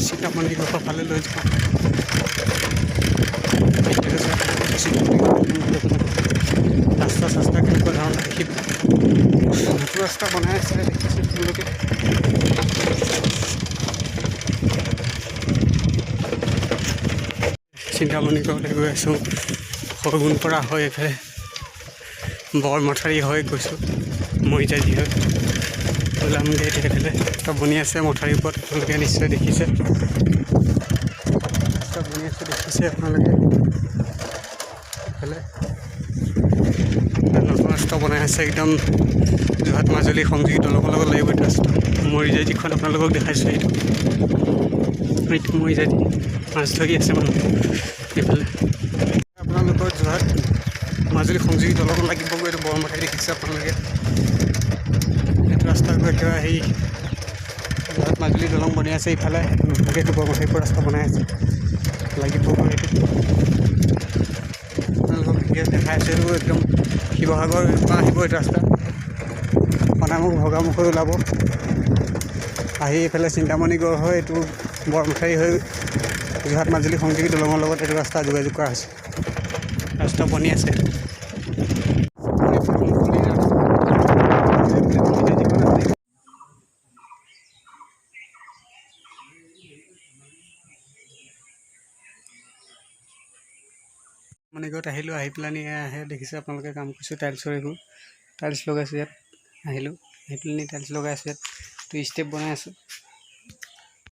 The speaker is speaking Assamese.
চিন্তামণি ঘৰৰ ফালে লৈ যাওঁ। ৰাস্তা চাস্তা কেনেকুৱা ধৰণৰ দেখিব। নতুন ৰাস্তা বনাই আছে দেখিছে তেওঁলোকে। চিন্তামণি ঘৰলৈ গৈ আছোঁ। সৰগুণ পৰা হৈ এইফালে বৰমথাৰি হৈ গৈছোঁ। মৰিজাজি হৈ ওলামগৈ এতিয়া। এইফালে ৰাস্তা বনি আছে মথাৰিৰ ওপৰত, আপোনালোকে নিশ্চয় দেখিছে। ৰাস্তা বনি আছে দেখিছে আপোনালোকে। এইফালে নতুন ৰাস্তা বনাই আছে একদম যোৰহাট মাজুলী সংযোগী দলঙৰ লগত লাগিব এইটো ৰাস্তা। মৰিজাজিখন আপোনালোকক দেখাইছোঁ। এইটো মৰিজাজি মাছ ধৰি আছে মানুহ। এইফালে আপোনালোকৰ যোৰহাট মাজুলী সংযোগী দলঙত লাগিবগৈ এইটো বৰমথাৰি দেখিছে আপোনালোকে। এইটো ৰাস্তা গৈ একেবাৰে সেই যোৰহাট মাজুলী দলং বনাই আছে। ইফালে নতুনকৈ এইটো বৰমথাৰিৰ পৰা ৰাস্তা বনাই আছে লাগিবগৈ এইটো। আপোনালোকক ভিডিঅ'ত দেখাই আছে। এইটো একদম শিৱসাগৰ পৰা আহিব এইটো ৰাস্তা। সনামুখ ভগামুখ হৈ ওলাব, আহি এইফালে চিন্তামণি গড় হৈ এইটো বৰমথাৰি হৈ যোৰহাট মাজুলী সংযোগী দলঙৰ লগত এইটো ৰাস্তা যোগাযোগ কৰা হৈছে। ৰাস্তা বনি আছে। মণিগড়ত আহিলোঁ, আহি পেলানি আহে দেখিছে আপোনালোকে কাম কৰিছোঁ। টাইলছৰ এইবোৰ টাইলছ লগাইছোঁ ইয়াত। আহি পেলানি টাইলছ লগাই আছোঁ ইয়াত। তো ষ্টেপ বনাই আছোঁ।